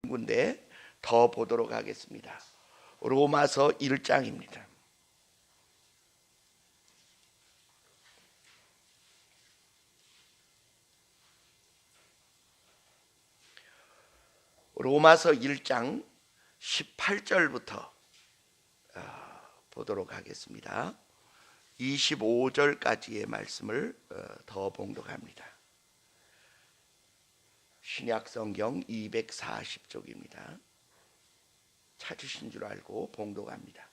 군데 더 보도록 하겠습니다. 로마서 1장입니다. 로마서 1장 18절부터 보도록 하겠습니다. 25절까지의 말씀을 더 봉독합니다. 신약성경 240쪽입니다. 찾으신 줄 알고 봉독합니다.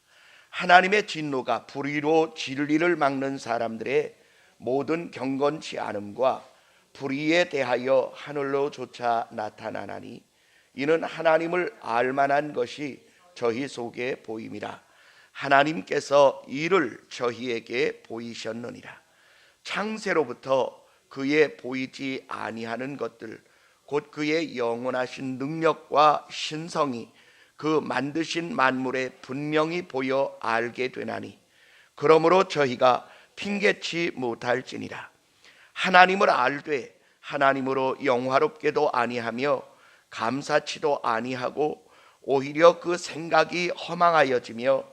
하나님의 진노가 불의로 진리를 막는 사람들의 모든 경건치 않음과 불의에 대하여 하늘로조차 나타나나니 이는 하나님을 알만한 것이 저희 속에 보임이라. 하나님께서 이를 저희에게 보이셨느니라. 창세로부터 그의 보이지 아니하는 것들 곧 그의 영원하신 능력과 신성이 그 만드신 만물에 분명히 보여 알게 되나니 그러므로 저희가 핑계치 못할지니라. 하나님을 알되 하나님으로 영화롭게도 아니하며 감사치도 아니하고 오히려 그 생각이 허망하여지며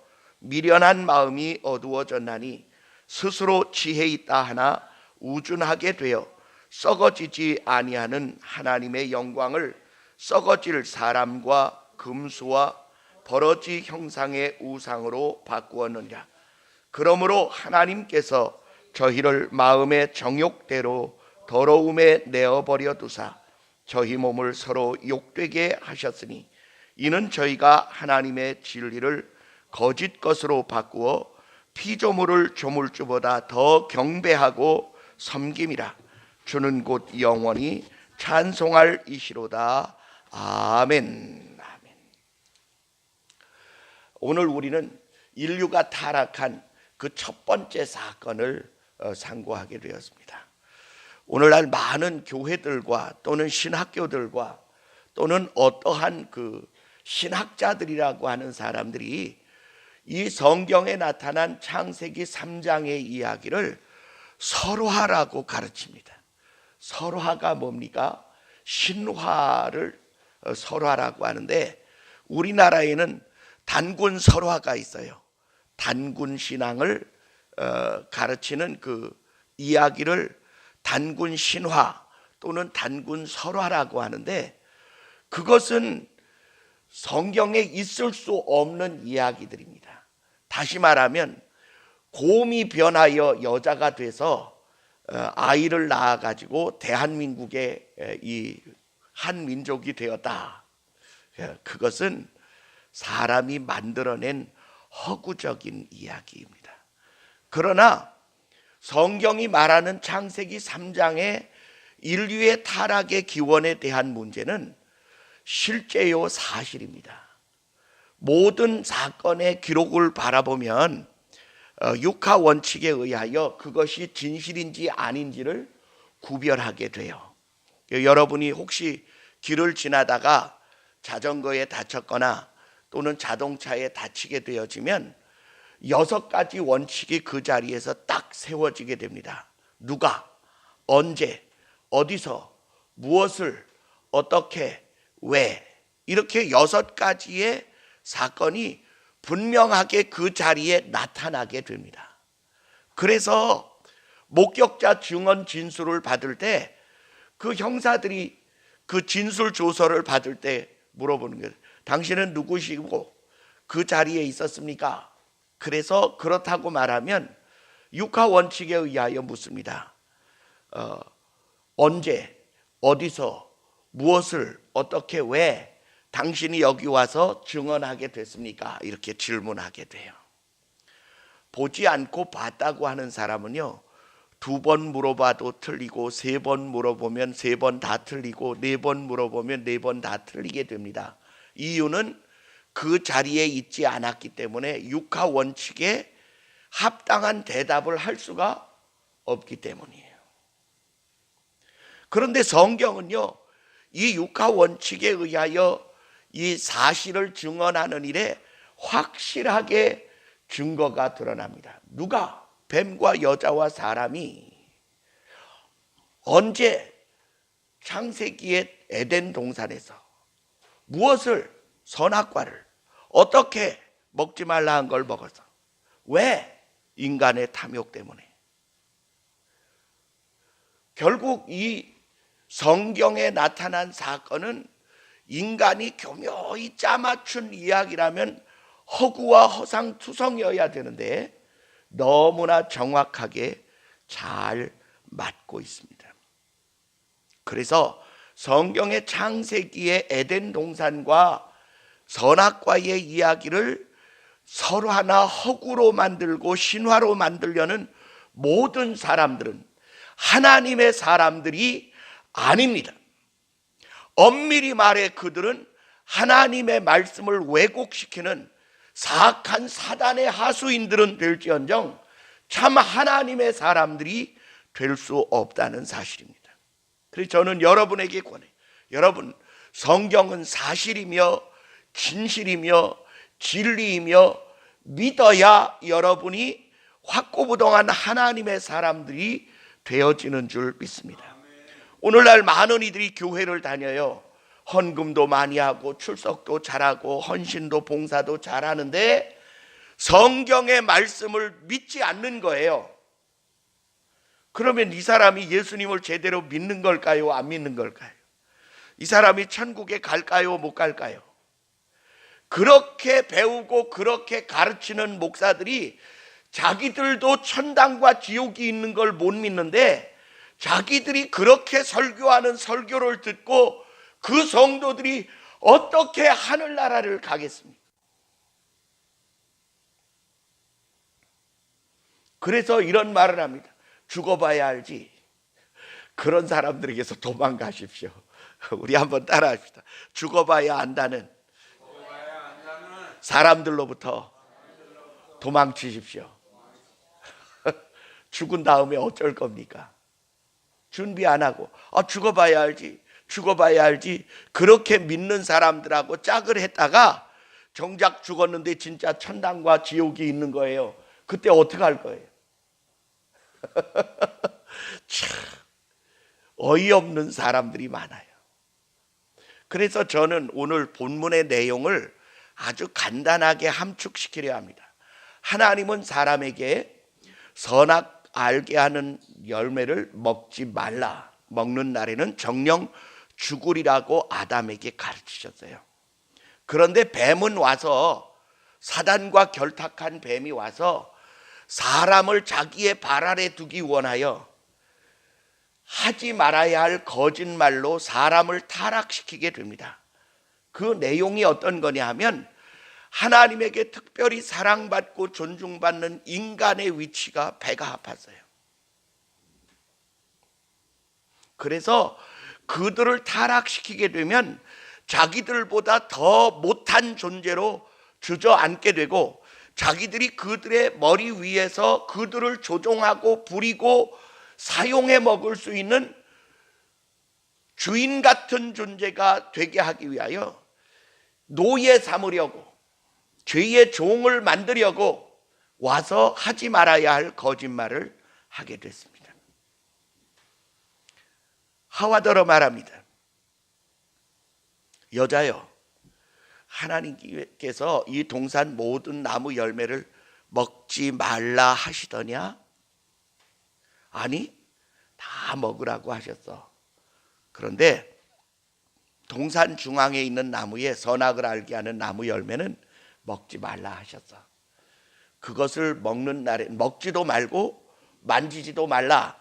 미련한 마음이 어두워졌나니 스스로 지혜 있다 하나 우준하게 되어 썩어지지 아니하는 하나님의 영광을 썩어질 사람과 금수와 버러지 형상의 우상으로 바꾸었느니라. 그러므로 하나님께서 저희를 마음의 정욕대로 더러움에 내어버려 두사 저희 몸을 서로 욕되게 하셨으니 이는 저희가 하나님의 진리를 거짓 것으로 바꾸어 피조물을 조물주보다 더 경배하고 섬김이라. 주는 곧 영원히 찬송할 이시로다. 아멘. 아멘. 오늘 우리는 인류가 타락한 그 첫 번째 사건을 상고하게 되었습니다. 오늘날 많은 교회들과 또는 신학교들과 또는 어떠한 그 신학자들이라고 하는 사람들이 이 성경에 나타난 창세기 3장의 이야기를 설화라고 가르칩니다. 설화가 뭡니까? 신화를 설화라고 하는데 우리나라에는 단군 설화가 있어요. 단군 신앙을 가르치는 그 이야기를 단군 신화 또는 단군 설화라고 하는데 그것은 성경에 있을 수 없는 이야기들입니다. 다시 말하면 곰이 변하여 여자가 돼서 아이를 낳아가지고 대한민국의 이 한 민족이 되었다. 그것은 사람이 만들어낸 허구적인 이야기입니다. 그러나 성경이 말하는 창세기 3장의 인류의 타락의 기원에 대한 문제는 실제요 사실입니다. 모든 사건의 기록을 바라보면 육하 원칙에 의하여 그것이 진실인지 아닌지를 구별하게 돼요. 여러분이 혹시 길을 지나다가 자전거에 다쳤거나 또는 자동차에 다치게 되어지면 6가지 원칙이 그 자리에서 딱 세워지게 됩니다. 누가, 언제, 어디서, 무엇을, 어떻게, 왜 이렇게 6가지의 사건이 분명하게 그 자리에 나타나게 됩니다. 그래서 목격자 증언 진술을 받을 때 그 형사들이 그 진술 조서를 받을 때 물어보는 거예요. 당신은 누구시고 그 자리에 있었습니까? 그래서 그렇다고 말하면 육하 원칙에 의하여 묻습니다. 언제, 어디서, 무엇을, 어떻게, 왜 당신이 여기 와서 증언하게 됐습니까? 이렇게 질문하게 돼요. 보지 않고 봤다고 하는 사람은요 2번 물어봐도 틀리고 3번 물어보면 3번 다 틀리고 4번 물어보면 4번 다 틀리게 됩니다. 이유는 그 자리에 있지 않았기 때문에 육하 원칙에 합당한 대답을 할 수가 없기 때문이에요. 그런데 성경은요 이 육하 원칙에 의하여 이 사실을 증언하는 일에 확실하게 증거가 드러납니다. 누가? 뱀과 여자와 사람이 언제 창세기의 에덴 동산에서 무엇을? 선악과를. 어떻게? 먹지 말라 한 걸 먹어서. 왜? 인간의 탐욕 때문에. 결국 이 성경에 나타난 사건은 인간이 교묘히 짜맞춘 이야기라면 허구와 허상투성이어야 되는데 너무나 정확하게 잘 맞고 있습니다. 그래서 성경의 창세기의 에덴 동산과 선악과의 이야기를 서로 하나 허구로 만들고 신화로 만들려는 모든 사람들은 하나님의 사람들이 아닙니다. 엄밀히 말해 그들은 하나님의 말씀을 왜곡시키는 사악한 사단의 하수인들은 될지언정 참 하나님의 사람들이 될 수 없다는 사실입니다. 그래서 저는 여러분에게 권해요. 여러분, 성경은 사실이며 진실이며 진리이며 믿어야 여러분이 확고부동한 하나님의 사람들이 되어지는 줄 믿습니다. 오늘날 많은 이들이 교회를 다녀요. 헌금도 많이 하고 출석도 잘하고 헌신도 봉사도 잘하는데 성경의 말씀을 믿지 않는 거예요. 그러면 이 사람이 예수님을 제대로 믿는 걸까요? 안 믿는 걸까요? 이 사람이 천국에 갈까요? 못 갈까요? 그렇게 배우고 그렇게 가르치는 목사들이 자기들도 천당과 지옥이 있는 걸 못 믿는데 자기들이 그렇게 설교하는 설교를 듣고 그 성도들이 어떻게 하늘나라를 가겠습니까? 그래서 이런 말을 합니다. 죽어봐야 알지. 그런 사람들에게서 도망가십시오. 우리 한번 따라합시다. 죽어봐야 안다는 사람들로부터 도망치십시오. 죽은 다음에 어쩔 겁니까? 준비 안 하고 죽어봐야 알지, 죽어봐야 알지, 그렇게 믿는 사람들하고 짝을 했다가 정작 죽었는데 진짜 천당과 지옥이 있는 거예요. 그때 어떻게 할 거예요? 참 어이없는 사람들이 많아요. 그래서 저는 오늘 본문의 내용을 아주 간단하게 함축시키려 합니다. 하나님은 사람에게 선악 알게 하는 열매를 먹지 말라, 먹는 날에는 정령 죽으리라고 아담에게 가르치셨어요. 그런데 뱀은 와서, 사단과 결탁한 뱀이 와서 사람을 자기의 발 아래 두기 원하여 하지 말아야 할 거짓말로 사람을 타락시키게 됩니다. 그 내용이 어떤 거냐 하면 하나님에게 특별히 사랑받고 존중받는 인간의 위치가 배가 아팠어요. 그래서 그들을 타락시키게 되면 자기들보다 더 못한 존재로 주저앉게 되고 자기들이 그들의 머리 위에서 그들을 조종하고 부리고 사용해 먹을 수 있는 주인 같은 존재가 되게 하기 위하여 노예 삼으려고, 죄의 종을 만들려고 와서 하지 말아야 할 거짓말을 하게 됐습니다. 하와더러 말합니다. 여자여, 하나님께서 이 동산 모든 나무 열매를 먹지 말라 하시더냐? 아니, 다 먹으라고 하셨어. 그런데 동산 중앙에 있는 나무에 선악을 알게 하는 나무 열매는 먹지 말라 하셨어. 그것을 먹는 날에 먹지도 말고 만지지도 말라.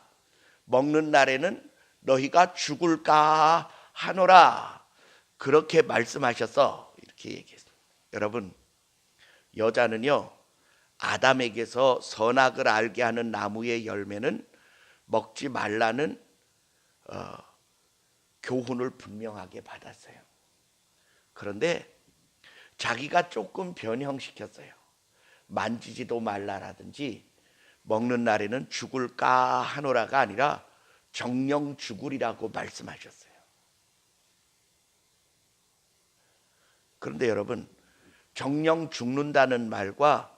먹는 날에는 너희가 죽을까 하노라. 그렇게 말씀하셨어. 이렇게 얘기했어요. 여러분, 여자는요, 아담에게서 선악을 알게 하는 나무의 열매는 먹지 말라는 교훈을 분명하게 받았어요. 그런데 자기가 조금 변형시켰어요. 만지지도 말라라든지 먹는 날에는 죽을까 하노라가 아니라 정령 죽으리라고 말씀하셨어요. 그런데 여러분, 정령 죽는다는 말과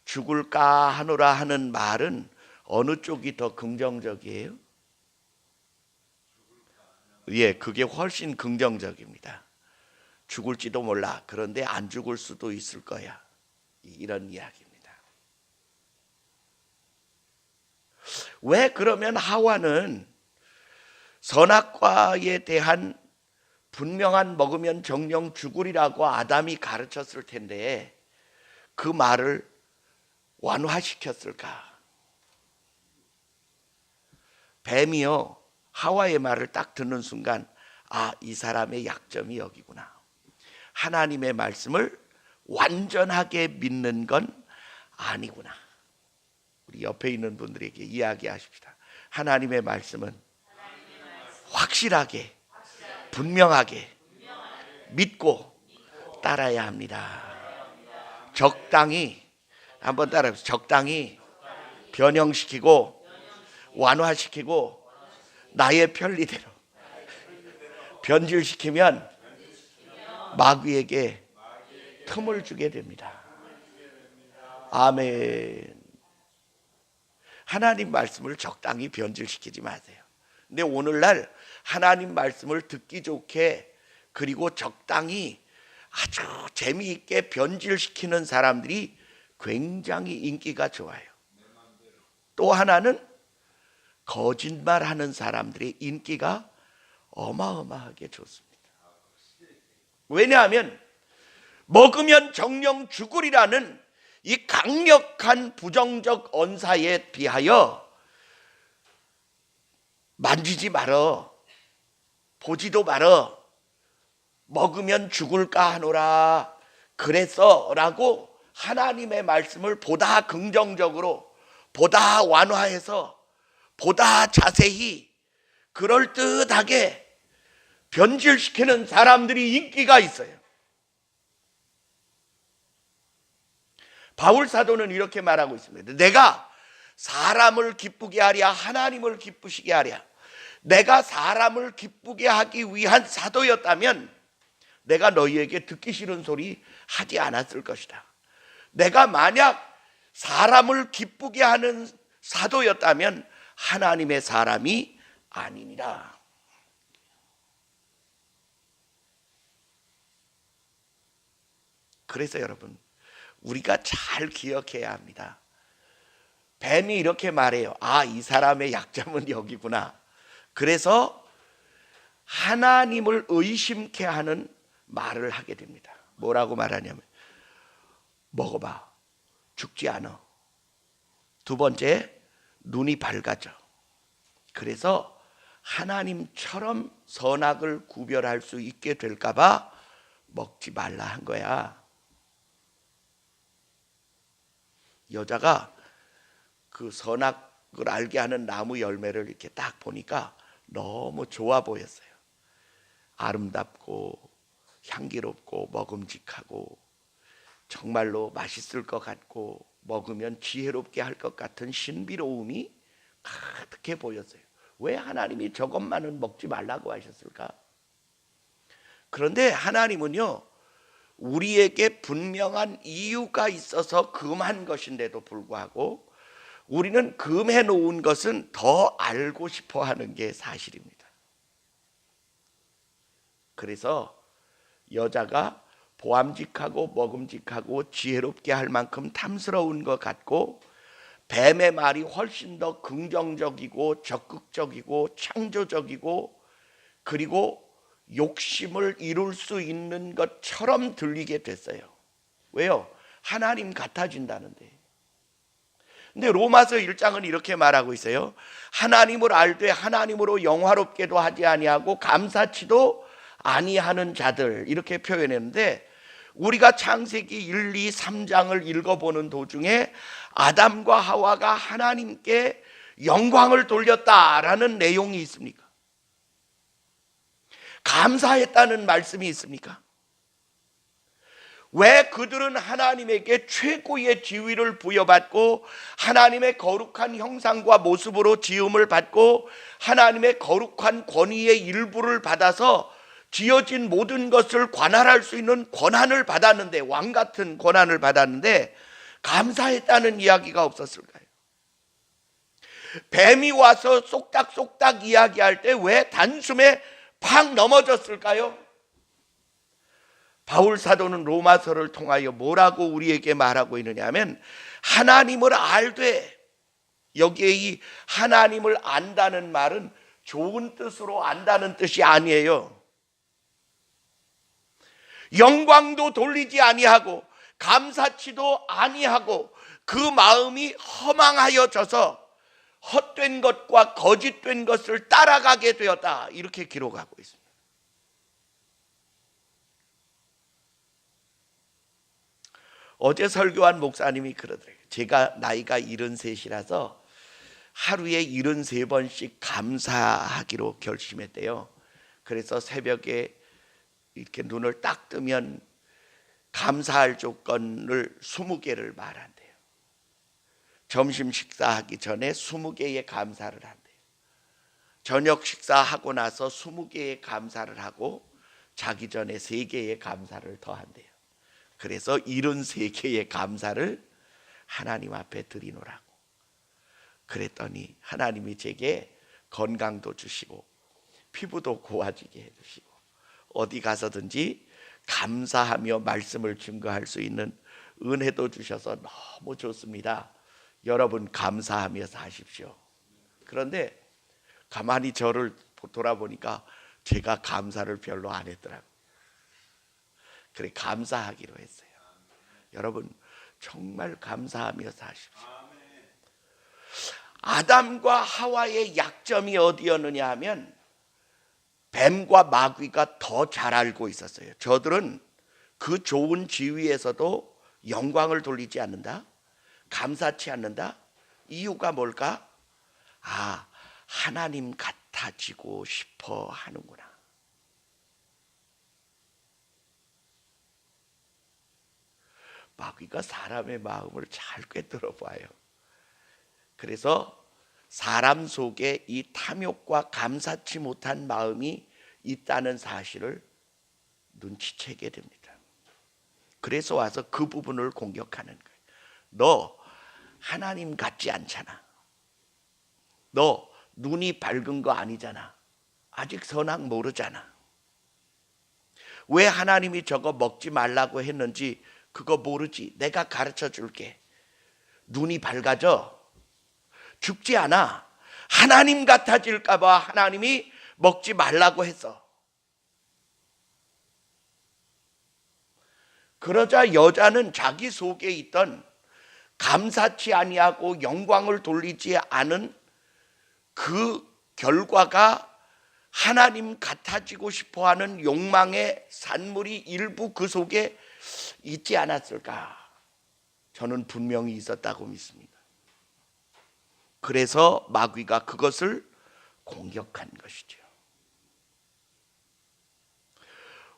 죽을까 하노라 하는 말은 어느 쪽이 더 긍정적이에요? 예, 그게 훨씬 긍정적입니다. 죽을지도 몰라. 그런데 안 죽을 수도 있을 거야. 이런 이야기입니다. 왜 그러면 하와는 선악과에 대한 분명한 먹으면 정령 죽으리라고 아담이 가르쳤을 텐데 그 말을 완화시켰을까? 뱀이요, 하와의 말을 딱 듣는 순간 이 사람의 약점이 여기구나. 하나님의 말씀을 완전하게 믿는 건 아니구나. 우리 옆에 있는 분들에게 이야기하십시다. 하나님의 말씀은 확실하게, 분명하게 믿고 따라야 합니다. 적당히, 한번 따라해보세요. 적당히 변형시키고 완화시키고 나의 편리대로 변질시키면 마귀에게 틈을 주게 됩니다. 아멘. 하나님 말씀을 적당히 변질시키지 마세요. 근데 오늘날 하나님 말씀을 듣기 좋게 그리고 적당히 아주 재미있게 변질시키는 사람들이 굉장히 인기가 좋아요. 또 하나는 거짓말하는 사람들의 인기가 어마어마하게 좋습니다. 왜냐하면 먹으면 정령 죽으리라는 이 강력한 부정적 언사에 비하여 만지지 말어, 보지도 말어, 먹으면 죽을까 하노라 그랬어 라고 하나님의 말씀을 보다 긍정적으로, 보다 완화해서, 보다 자세히 그럴듯하게 변질시키는 사람들이 인기가 있어요. 바울 사도는 이렇게 말하고 있습니다. 내가 사람을 기쁘게 하랴 하나님을 기쁘시게 하랴. 내가 사람을 기쁘게 하기 위한 사도였다면 내가 너희에게 듣기 싫은 소리 하지 않았을 것이다. 내가 만약 사람을 기쁘게 하는 사도였다면 하나님의 사람이 아니니라. 그래서 여러분, 우리가 잘 기억해야 합니다. 뱀이 이렇게 말해요. 이 사람의 약점은 여기구나. 그래서 하나님을 의심케 하는 말을 하게 됩니다. 뭐라고 말하냐면 먹어봐, 죽지 않아. 두 번째, 눈이 밝아져. 그래서 하나님처럼 선악을 구별할 수 있게 될까 봐 먹지 말라 한 거야. 여자가 그 선악을 알게 하는 나무 열매를 이렇게 딱 보니까 너무 좋아 보였어요. 아름답고 향기롭고 먹음직하고 정말로 맛있을 것 같고 먹으면 지혜롭게 할 것 같은 신비로움이 가득해 보였어요. 왜 하나님이 저것만은 먹지 말라고 하셨을까? 그런데 하나님은요, 우리에게 분명한 이유가 있어서 금한 것인데도 불구하고 우리는 금해 놓은 것은 더 알고 싶어 하는 게 사실입니다. 그래서 여자가 보암직하고 먹음직하고 지혜롭게 할 만큼 탐스러운 것 같고 뱀의 말이 훨씬 더 긍정적이고 적극적이고 창조적이고 그리고 욕심을 이룰 수 있는 것처럼 들리게 됐어요. 왜요? 하나님 같아진다는데. 근데 로마서 1장은 이렇게 말하고 있어요. 하나님을 알되 하나님으로 영화롭게도 하지 아니하고 감사치도 아니하는 자들, 이렇게 표현했는데 우리가 창세기 1, 2, 3장을 읽어보는 도중에 아담과 하와가 하나님께 영광을 돌렸다라는 내용이 있습니까? 감사했다는 말씀이 있습니까? 왜 그들은 하나님에게 최고의 지위를 부여받고 하나님의 거룩한 형상과 모습으로 지음을 받고 하나님의 거룩한 권위의 일부를 받아서 지어진 모든 것을 관할할 수 있는 권한을 받았는데, 왕 같은 권한을 받았는데 감사했다는 이야기가 없었을까요? 뱀이 와서 쏙닥쏙닥 이야기할 때 왜 단숨에 팍 넘어졌을까요? 바울 사도는 로마서를 통하여 뭐라고 우리에게 말하고 있느냐 하면 하나님을 알되, 여기에 이 하나님을 안다는 말은 좋은 뜻으로 안다는 뜻이 아니에요. 영광도 돌리지 아니하고 감사치도 아니하고 그 마음이 허망하여져서 헛된 것과 거짓된 것을 따라가게 되었다, 이렇게 기록하고 있습니다. 어제 설교한 목사님이 그러더래요. 제가 나이가 73이라서 하루에 73번씩 감사하기로 결심했대요. 그래서 새벽에 이렇게 눈을 딱 뜨면 감사할 조건을 20개를 말한대요. 점심 식사하기 전에 20개의 감사를 한대요. 저녁 식사하고 나서 20개의 감사를 하고 자기 전에 3개의 감사를 더 한대요. 그래서 73개의 감사를 하나님 앞에 드리노라고. 그랬더니 하나님이 제게 건강도 주시고 피부도 고와지게 해주시고 어디 가서든지 감사하며 말씀을 증거할 수 있는 은혜도 주셔서 너무 좋습니다. 여러분 감사하며 사십시오. 그런데 가만히 저를 돌아보니까 제가 감사를 별로 안 했더라고요. 그래 감사하기로 했어요. 여러분 정말 감사하며 사십시오. 아담과 하와의 약점이 어디였느냐 하면 뱀과 마귀가 더 잘 알고 있었어요. 저들은 그 좋은 지위에서도 영광을 돌리지 않는다, 감사치 않는다. 이유가 뭘까? 하나님 같아지고 싶어 하는구나. 마귀가 사람의 마음을 잘 꿰뚫어 봐요. 그래서 사람 속에 이 탐욕과 감사치 못한 마음이 있다는 사실을 눈치채게 됩니다. 그래서 와서 그 부분을 공격하는 거예요. 너 하나님 같지 않잖아. 너 눈이 밝은 거 아니잖아. 아직 선악 모르잖아. 왜 하나님이 저거 먹지 말라고 했는지 그거 모르지. 내가 가르쳐 줄게. 눈이 밝아져. 죽지 않아. 하나님 같아질까 봐 하나님이 먹지 말라고 했어. 그러자 여자는 자기 속에 있던 감사치 아니하고 영광을 돌리지 않은 그 결과가 하나님 같아지고 싶어하는 욕망의 산물이 일부 그 속에 있지 않았을까? 저는 분명히 있었다고 믿습니다. 그래서 마귀가 그것을 공격한 것이죠.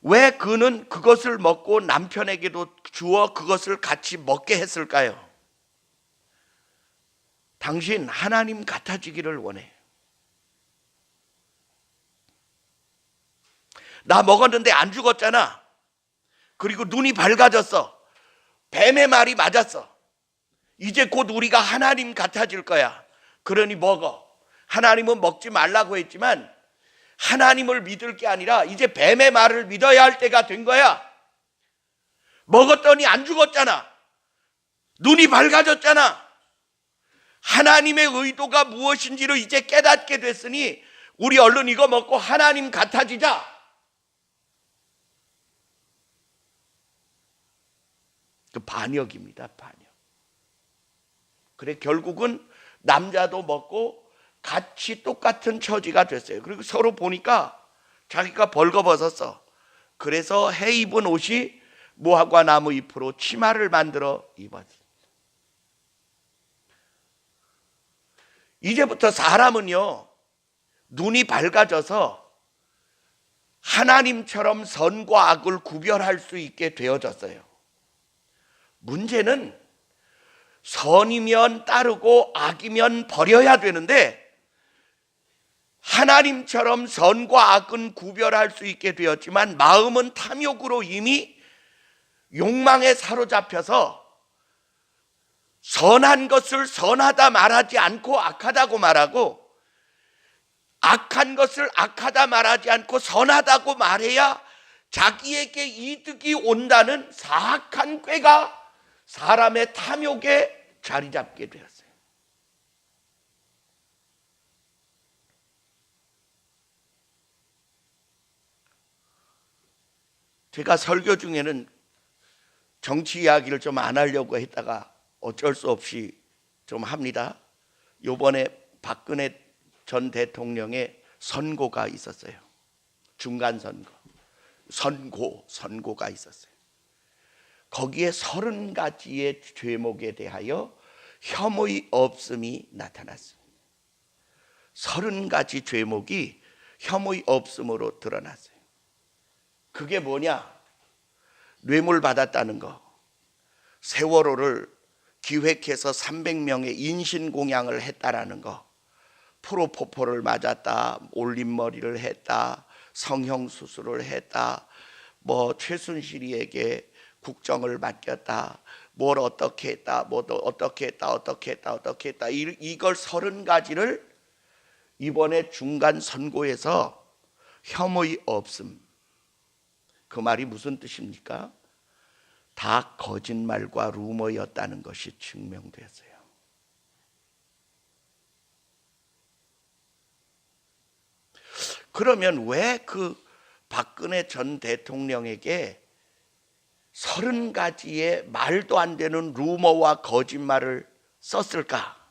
왜 그는 그것을 먹고 남편에게도 주어 그것을 같이 먹게 했을까요? 당신 하나님 같아지기를 원해. 나 먹었는데 안 죽었잖아. 그리고 눈이 밝아졌어. 뱀의 말이 맞았어. 이제 곧 우리가 하나님 같아질 거야. 그러니 먹어. 하나님은 먹지 말라고 했지만 하나님을 믿을 게 아니라 이제 뱀의 말을 믿어야 할 때가 된 거야. 먹었더니 안 죽었잖아. 눈이 밝아졌잖아. 하나님의 의도가 무엇인지를 이제 깨닫게 됐으니 우리 얼른 이거 먹고 하나님 같아지자. 그 반역입니다. 반역. 그래 결국은 남자도 먹고 같이 똑같은 처지가 됐어요. 그리고 서로 보니까 자기가 벌거벗었어. 그래서 해 입은 옷이 무화과 나무 잎으로 치마를 만들어 입었어. 이제부터 사람은요, 눈이 밝아져서 하나님처럼 선과 악을 구별할 수 있게 되어졌어요. 문제는 선이면 따르고 악이면 버려야 되는데 하나님처럼 선과 악은 구별할 수 있게 되었지만 마음은 탐욕으로 이미 욕망에 사로잡혀서 선한 것을 선하다 말하지 않고 악하다고 말하고 악한 것을 악하다 말하지 않고 선하다고 말해야 자기에게 이득이 온다는 사악한 꾀가 사람의 탐욕에 자리 잡게 되었어요. 제가 설교 중에는 정치 이야기를 좀 안 하려고 했다가 어쩔 수 없이 좀 합니다. 요번에 박근혜 전 대통령의 선고가 있었어요. 중간 선고가 있었어요. 거기에 30가지의 죄목에 대하여 혐의 없음이 나타났습니다. 30가지 죄목이 혐의 없음으로 드러났어요. 그게 뭐냐? 뇌물 받았다는 거, 세월호를 기획해서 300명의 인신공양을 했다라는 거, 프로포폴을 맞았다, 올림머리를 했다, 성형수술을 했다, 뭐 최순실이에게 국정을 맡겼다, 뭘 어떻게 했다, 어떻게 했다, 이걸 30가지를 이번에 중간 선고에서 혐의 없음. 그 말이 무슨 뜻입니까? 다 거짓말과 루머였다는 것이 증명되었어요. 그러면 왜 그 박근혜 전 대통령에게 30가지의 말도 안 되는 루머와 거짓말을 썼을까?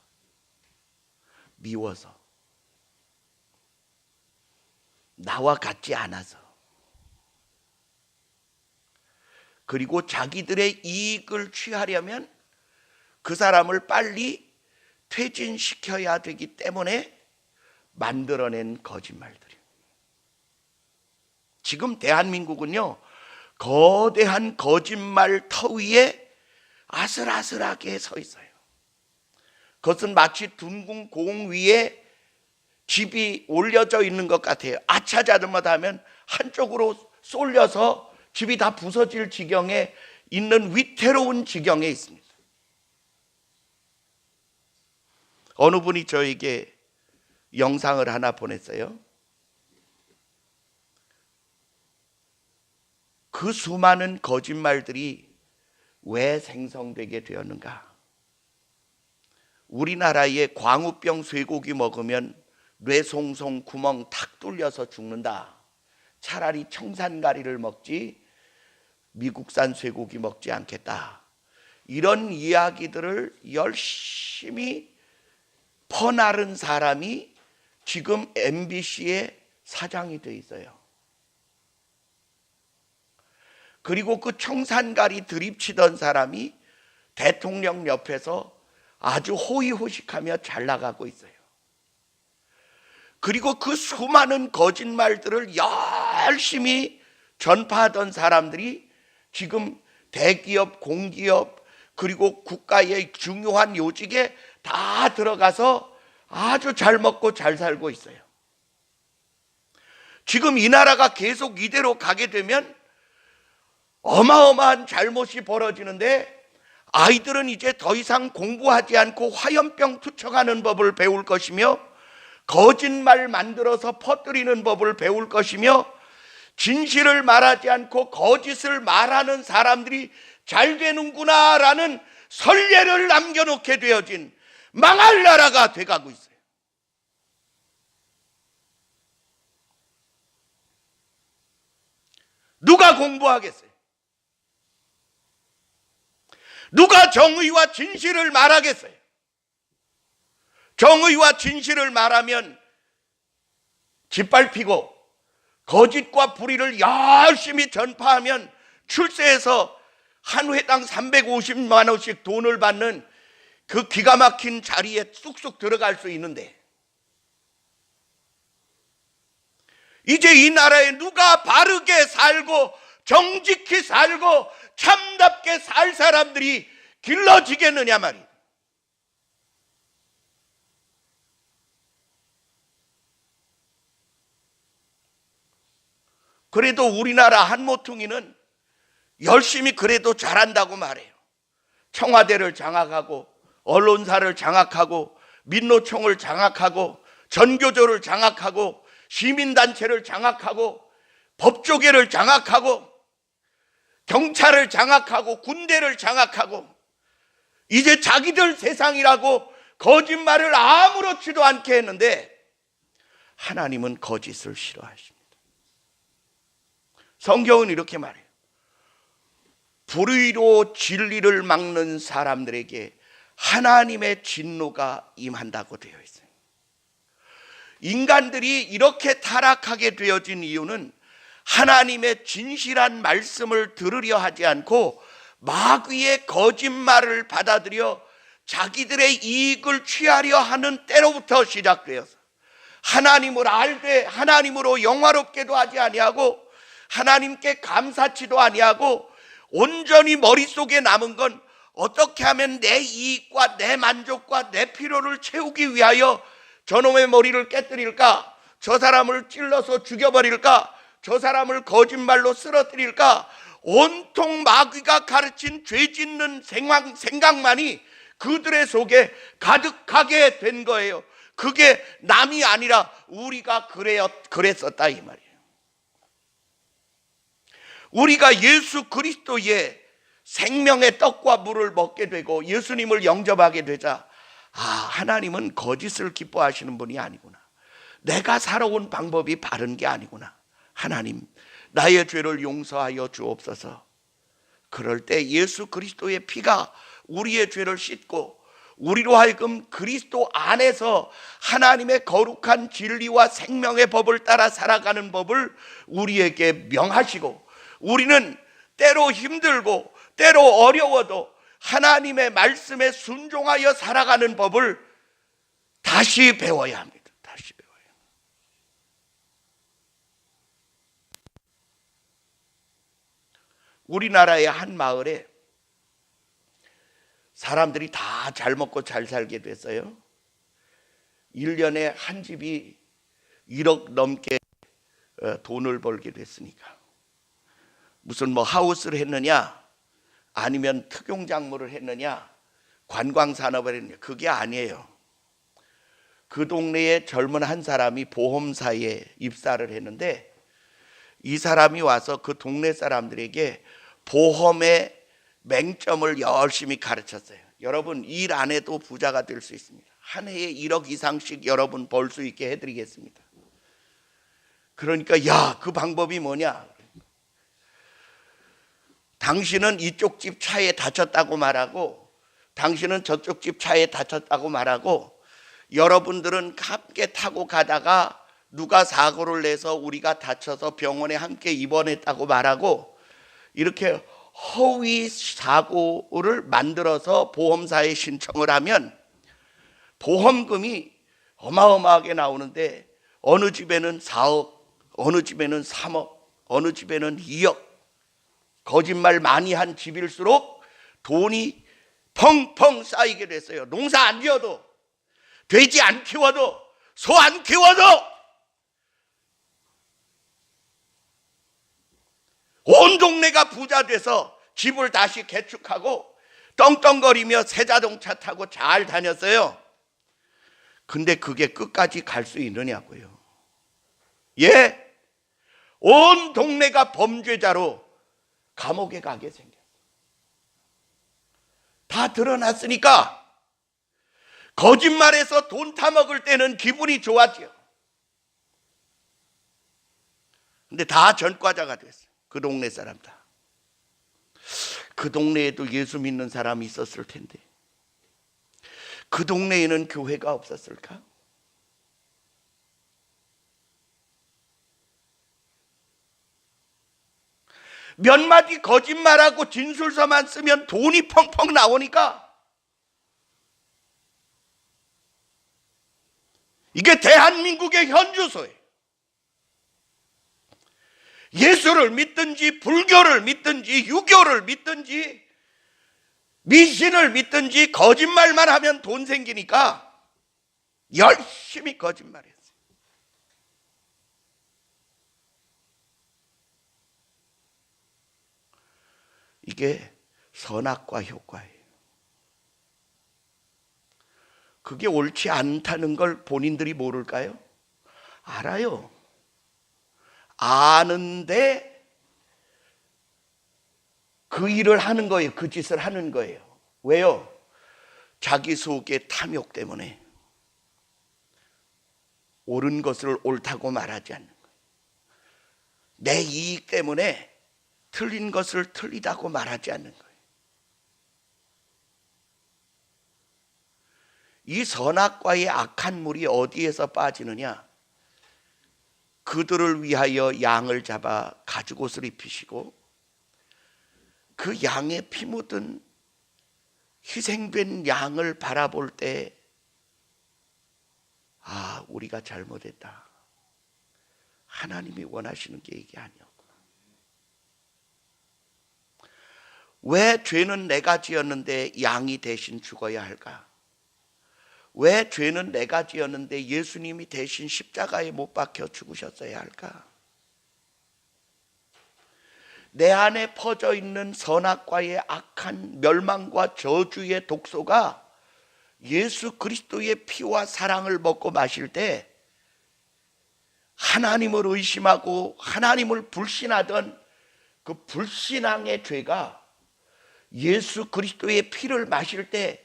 미워서, 나와 같지 않아서, 그리고 자기들의 이익을 취하려면 그 사람을 빨리 퇴진시켜야 되기 때문에 만들어낸 거짓말들이에요. 지금 대한민국은요, 거대한 거짓말 터 위에 아슬아슬하게 서 있어요. 그것은 마치 둥근 공 위에 집이 올려져 있는 것 같아요. 아차자들마다 하면 한쪽으로 쏠려서 집이 다 부서질 지경에 있는 위태로운 지경에 있습니다. 어느 분이 저에게 영상을 하나 보냈어요. 그 수많은 거짓말들이 왜 생성되게 되었는가? 우리나라의 광우병 쇠고기 먹으면 뇌송송 구멍 탁 뚫려서 죽는다. 차라리 청산가리를 먹지 미국산 쇠고기 먹지 않겠다. 이런 이야기들을 열심히 퍼나른 사람이 지금 MBC의 사장이 돼 있어요. 그리고 그 청산가리 드립치던 사람이 대통령 옆에서 아주 호의호식하며 잘 나가고 있어요. 그리고 그 수많은 거짓말들을 열심히 전파하던 사람들이 지금 대기업, 공기업, 그리고 국가의 중요한 요직에 다 들어가서 아주 잘 먹고 잘 살고 있어요. 지금 이 나라가 계속 이대로 가게 되면 어마어마한 잘못이 벌어지는데, 아이들은 이제 더 이상 공부하지 않고 화염병 투척하는 법을 배울 것이며, 거짓말 만들어서 퍼뜨리는 법을 배울 것이며, 진실을 말하지 않고 거짓을 말하는 사람들이 잘 되는구나라는 선례를 남겨놓게 되어진 망할 나라가 돼가고 있어요. 누가 공부하겠어요? 누가 정의와 진실을 말하겠어요? 정의와 진실을 말하면 짓밟히고, 거짓과 불의를 열심히 전파하면 출세해서 한 회당 350만 원씩 돈을 받는 그 기가 막힌 자리에 쑥쑥 들어갈 수 있는데, 이제 이 나라에 누가 바르게 살고 정직히 살고 참답게 살 사람들이 길러지겠느냐 말이에요. 그래도 우리나라 한모퉁이는 열심히 그래도 잘한다고 말해요. 청와대를 장악하고, 언론사를 장악하고, 민노총을 장악하고, 전교조를 장악하고, 시민단체를 장악하고, 법조계를 장악하고 경찰을 장악하고 군대를 장악하고 이제 자기들 세상이라고 거짓말을 아무렇지도 않게 했는데 하나님은 거짓을 싫어하십니다. 성경은 이렇게 말해요. 불의로 진리를 막는 사람들에게 하나님의 진노가 임한다고 되어 있어요. 인간들이 이렇게 타락하게 되어진 이유는 하나님의 진실한 말씀을 들으려 하지 않고 마귀의 거짓말을 받아들여 자기들의 이익을 취하려 하는 때로부터 시작되어서 하나님을 알되 하나님으로 영화롭게도 하지 아니하고 하나님께 감사치도 아니하고 온전히 머릿속에 남은 건 어떻게 하면 내 이익과 내 만족과 내 필요를 채우기 위하여 저놈의 머리를 깨뜨릴까? 저 사람을 찔러서 죽여버릴까? 저 사람을 거짓말로 쓰러뜨릴까? 온통 마귀가 가르친 죄 짓는 생각만이 그들의 속에 가득하게 된 거예요. 그게 남이 아니라 우리가 그랬었다 이 말이에요. 우리가 예수 그리스도의 생명의 떡과 물을 먹게 되고 예수님을 영접하게 되자 하나님은 거짓을 기뻐하시는 분이 아니구나. 내가 살아온 방법이 바른 게 아니구나. 하나님, 나의 죄를 용서하여 주옵소서. 그럴 때 예수 그리스도의 피가 우리의 죄를 씻고 우리로 하여금 그리스도 안에서 하나님의 거룩한 진리와 생명의 법을 따라 살아가는 법을 우리에게 명하시고, 우리는 때로 힘들고 때로 어려워도 하나님의 말씀에 순종하여 살아가는 법을 다시 배워야 합니다. 다시 배워야 합니다. 우리나라의 한 마을에 사람들이 다 잘 먹고 잘 살게 됐어요. 1년에 한 집이 1억 넘게 돈을 벌게 됐으니까. 무슨 뭐 하우스를 했느냐, 아니면 특용작물을 했느냐, 관광산업을 했느냐, 그게 아니에요. 그 동네에 젊은 한 사람이 보험사에 입사를 했는데 이 사람이 와서 그 동네 사람들에게 보험의 맹점을 열심히 가르쳤어요. 여러분, 일 안 해도 부자가 될 수 있습니다. 한 해에 1억 이상씩 여러분 벌 수 있게 해드리겠습니다. 그러니까 그 방법이 뭐냐? 당신은 이쪽 집 차에 다쳤다고 말하고 당신은 저쪽 집 차에 다쳤다고 말하고 여러분들은 함께 타고 가다가 누가 사고를 내서 우리가 다쳐서 병원에 함께 입원했다고 말하고 이렇게 허위 사고를 만들어서 보험사에 신청을 하면 보험금이 어마어마하게 나오는데 어느 집에는 4억, 어느 집에는 3억, 어느 집에는 2억. 거짓말 많이 한 집일수록 돈이 펑펑 쌓이게 됐어요. 농사 안 지어도, 돼지 안 키워도, 소 안 키워도 온 동네가 부자 돼서 집을 다시 개축하고 떵떵거리며 새 자동차 타고 잘 다녔어요. 근데 그게 끝까지 갈 수 있느냐고요. 온 동네가 범죄자로 감옥에 가게 생겼어요. 다 드러났으니까 거짓말해서 돈 타먹을 때는 기분이 좋았죠. 근데 다 전과자가 됐어요. 그 동네 사람 다. 그 동네에도 예수 믿는 사람이 있었을 텐데 그 동네에는 교회가 없었을까? 몇 마디 거짓말하고 진술서만 쓰면 돈이 펑펑 나오니까 이게 대한민국의 현주소예요. 예수를 믿든지 불교를 믿든지 유교를 믿든지 미신을 믿든지 거짓말만 하면 돈 생기니까 열심히 거짓말했어요. 이게 선악과 효과예요. 그게 옳지 않다는 걸 본인들이 모를까요? 알아요. 아는데 그 일을 하는 거예요. 그 짓을 하는 거예요. 왜요? 자기 속의 탐욕 때문에 옳은 것을 옳다고 말하지 않는 거예요. 내 이익 때문에 틀린 것을 틀리다고 말하지 않는 거예요. 이 선악과의 악한 물이 어디에서 빠지느냐? 그들을 위하여 양을 잡아 가죽옷을 입히시고 그 양의 피 묻은 희생된 양을 바라볼 때 우리가 잘못했다. 하나님이 원하시는 게 이게 아니었구나. 왜 죄는 내가 지었는데 양이 대신 죽어야 할까? 왜 죄는 내가 지었는데 예수님이 대신 십자가에 못 박혀 죽으셨어야 할까? 내 안에 퍼져 있는 선악과의 악한 멸망과 저주의 독소가 예수 그리스도의 피와 사랑을 먹고 마실 때 하나님을 의심하고 하나님을 불신하던 그 불신앙의 죄가 예수 그리스도의 피를 마실 때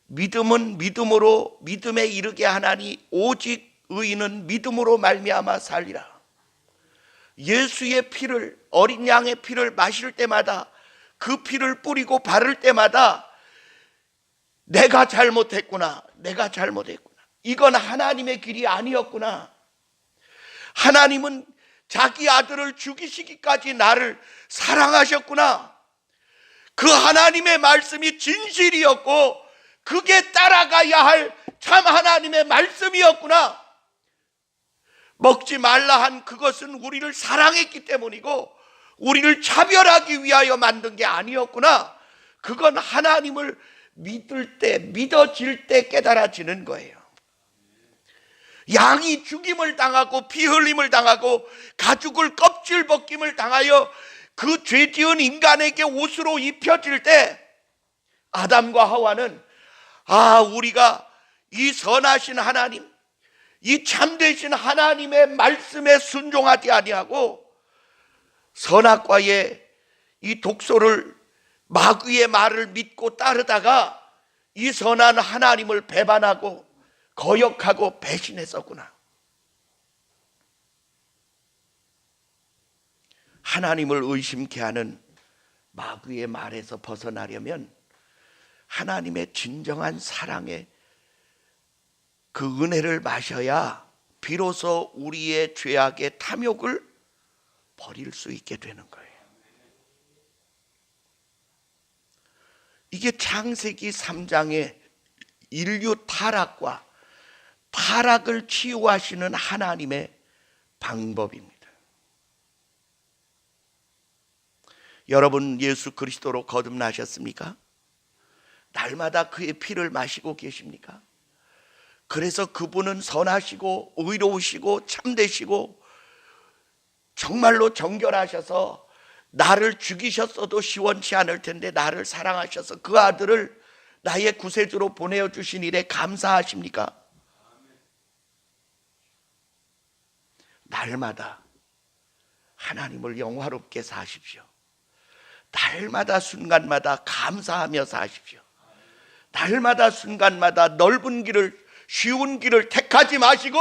믿음은 믿음으로 믿음에 이르게 하나니 오직 의인은 믿음으로 말미암아 살리라. 예수의 피를, 어린 양의 피를 마실 때마다, 그 피를 뿌리고 바를 때마다 내가 잘못했구나, 내가 잘못했구나, 이건 하나님의 길이 아니었구나, 하나님은 자기 아들을 죽이시기까지 나를 사랑하셨구나, 그 하나님의 말씀이 진실이었고 그게 따라가야 할 참 하나님의 말씀이었구나. 먹지 말라 한 그것은 우리를 사랑했기 때문이고 우리를 차별하기 위하여 만든 게 아니었구나. 그건 하나님을 믿을 때, 믿어질 때 깨달아지는 거예요. 양이 죽임을 당하고 피 흘림을 당하고 가죽을 껍질 벗김을 당하여 그 죄지은 인간에게 옷으로 입혀질 때 아담과 하와는 우리가 이 선하신 하나님, 이 참되신 하나님의 말씀에 순종하지 아니하고 선악과의 이 독소를, 마귀의 말을 믿고 따르다가 이 선한 하나님을 배반하고 거역하고 배신했었구나. 하나님을 의심케 하는 마귀의 말에서 벗어나려면 하나님의 진정한 사랑의 그 은혜를 마셔야 비로소 우리의 죄악의 탐욕을 버릴 수 있게 되는 거예요. 이게 창세기 3장의 인류 타락과 타락을 치유하시는 하나님의 방법입니다. 여러분, 예수 그리스도로 거듭나셨습니까? 날마다 그의 피를 마시고 계십니까? 그래서 그분은 선하시고 의로우시고 참되시고 정말로 정결하셔서 나를 죽이셨어도 시원치 않을 텐데 나를 사랑하셔서 그 아들을 나의 구세주로 보내주신 일에 감사하십니까? 날마다 하나님을 영화롭게 사십시오. 날마다 순간마다 감사하며 사십시오. 날마다 순간마다 넓은 길을, 쉬운 길을 택하지 마시고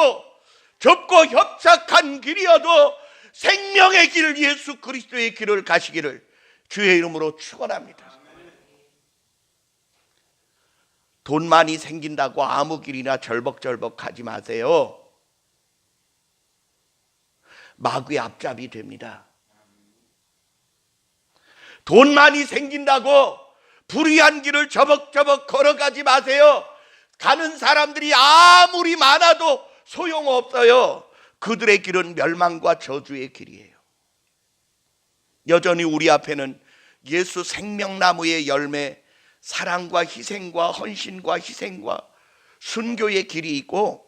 좁고 협착한 길이어도 생명의 길, 예수 그리스도의 길을 가시기를 주의 이름으로 축원합니다. 돈 많이 생긴다고 아무 길이나 절벅절벅 가지 마세요. 마귀의 앞잡이 됩니다. 돈 많이 생긴다고 불의한 길을 저벅저벅 걸어가지 마세요. 가는 사람들이 아무리 많아도 소용없어요. 그들의 길은 멸망과 저주의 길이에요. 여전히 우리 앞에는 예수 생명나무의 열매, 사랑과 희생과 헌신과 희생과 순교의 길이 있고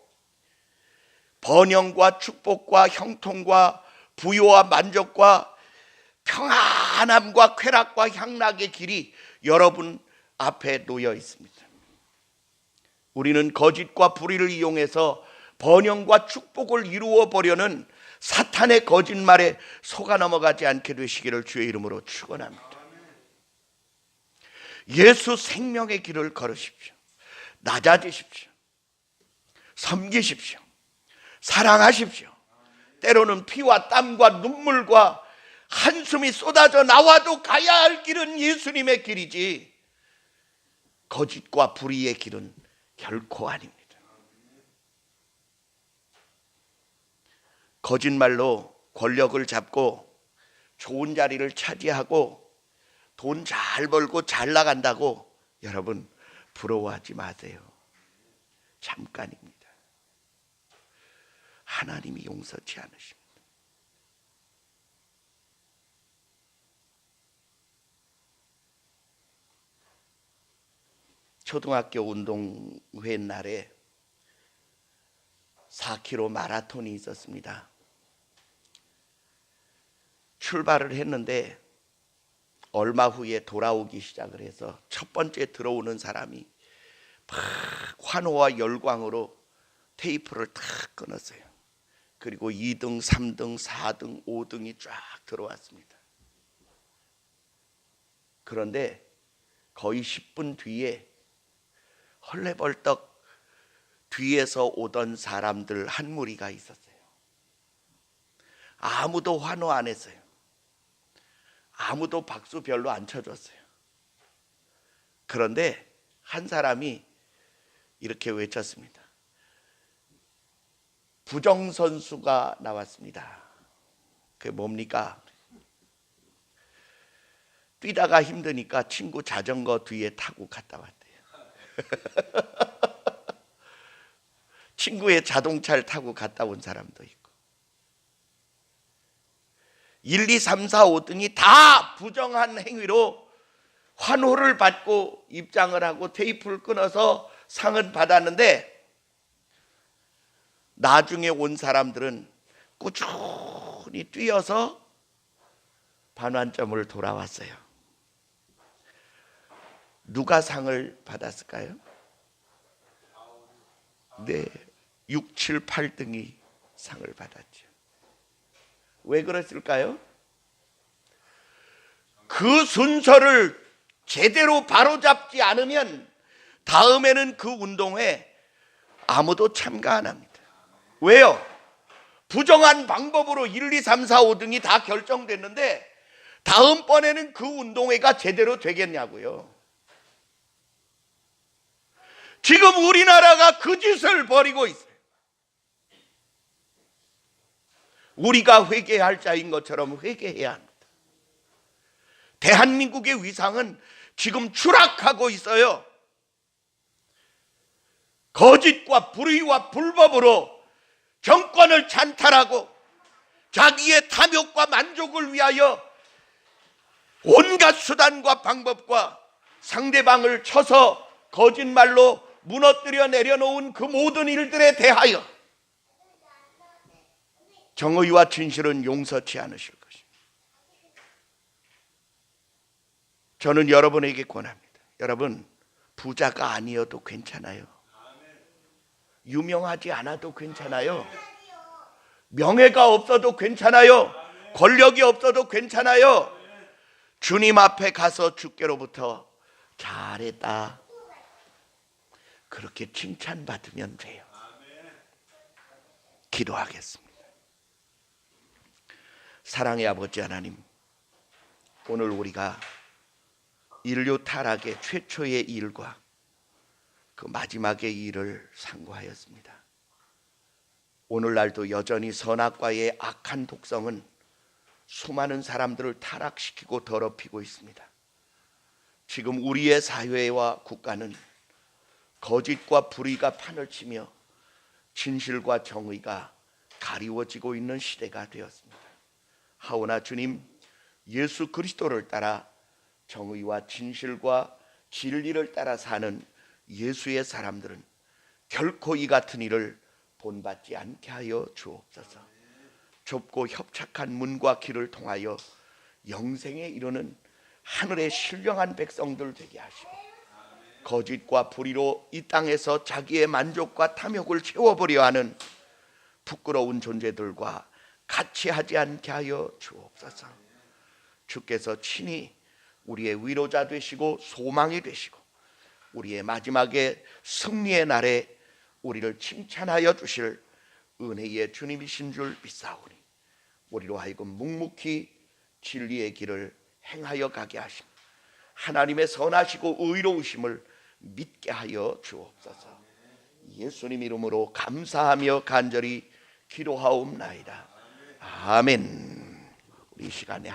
번영과 축복과 형통과 부요와 만족과 평안함과 쾌락과 향락의 길이 여러분 앞에 놓여 있습니다. 우리는 거짓과 불의를 이용해서 번영과 축복을 이루어 보려는 사탄의 거짓말에 속아 넘어가지 않게 되시기를 주의 이름으로 축원합니다. 예수 생명의 길을 걸으십시오. 낮아지십시오. 섬기십시오. 사랑하십시오. 때로는 피와 땀과 눈물과 한숨이 쏟아져 나와도 가야 할 길은 예수님의 길이지 거짓과 불의의 길은 결코 아닙니다. 거짓말로 권력을 잡고 좋은 자리를 차지하고 돈 잘 벌고 잘 나간다고 여러분 부러워하지 마세요. 잠깐입니다. 하나님이 용서치 않으십니다. 초등학교 운동회 날에 4km 마라톤이 있었습니다. 출발을 했는데 얼마 후에 돌아오기 시작을 해서 첫 번째 들어오는 사람이 막 환호와 열광으로 테이프를 탁 끊었어요. 그리고 2등, 3등, 4등, 5등이 쫙 들어왔습니다. 그런데 거의 10분 뒤에 헐레벌떡 뒤에서 오던 사람들 한 무리가 있었어요. 아무도 환호 안 했어요. 아무도 박수 별로 안 쳐줬어요. 그런데 한 사람이 이렇게 외쳤습니다. 부정선수가 나왔습니다. 그게 뭡니까? 뛰다가 힘드니까 친구 자전거 뒤에 타고 갔다 왔대요. 친구의 자동차를 타고 갔다 온 사람도 있고 1, 2, 3, 4, 5등이 다 부정한 행위로 환호를 받고 입장을 하고 테이프를 끊어서 상을 받았는데 나중에 온 사람들은 꾸준히 뛰어서 반환점을 돌아왔어요. 누가 상을 받았을까요? 네, 6, 7, 8등이 상을 받았죠. 왜 그랬을까요? 그 순서를 제대로 바로잡지 않으면 다음에는 그 운동회 아무도 참가 안 합니다. 왜요? 부정한 방법으로 1, 2, 3, 4, 5등이 다 결정됐는데 다음번에는 그 운동회가 제대로 되겠냐고요. 지금 우리나라가 그 짓을 벌이고 있어요. 우리가 회개할 자인 것처럼 회개해야 합니다. 대한민국의 위상은 지금 추락하고 있어요. 거짓과 불의와 불법으로 정권을 찬탈하고 자기의 탐욕과 만족을 위하여 온갖 수단과 방법과 상대방을 쳐서 거짓말로 무너뜨려 내려놓은 그 모든 일들에 대하여 정의와 진실은 용서치 않으실 것입니다. 저는 여러분에게 권합니다. 여러분, 부자가 아니어도 괜찮아요. 유명하지 않아도 괜찮아요. 명예가 없어도 괜찮아요. 권력이 없어도 괜찮아요. 주님 앞에 가서 주께로부터 잘했다 그렇게 칭찬받으면 돼요. 기도하겠습니다. 사랑의 아버지 하나님, 오늘 우리가 인류 타락의 최초의 일과 그 마지막의 일을 상고하였습니다. 오늘날도 여전히 선악과의 악한 독성은 수많은 사람들을 타락시키고 더럽히고 있습니다. 지금 우리의 사회와 국가는 거짓과 불의가 판을 치며 진실과 정의가 가리워지고 있는 시대가 되었습니다. 하오나 주님, 예수 그리스도를 따라 정의와 진실과 진리를 따라 사는 예수의 사람들은 결코 이 같은 일을 본받지 않게 하여 주옵소서. 좁고 협착한 문과 길을 통하여 영생에 이르는 하늘의 신령한 백성들 되게 하시고 거짓과 불의로 이 땅에서 자기의 만족과 탐욕을 채워보려 하는 부끄러운 존재들과 같이 하지 않게 하여 주옵소서. 주께서 친히 우리의 위로자 되시고 소망이 되시고 우리의 마지막에 승리의 날에 우리를 칭찬하여 주실 은혜의 주님이신 줄 믿사오니 우리로 하여금 묵묵히 진리의 길을 행하여 가게 하시고 하나님의 선하시고 의로우심을 믿게 하여 주옵소서. 예수님 이름으로 감사하며 간절히 기도하옵나이다. 아멘. 우리 이 시간에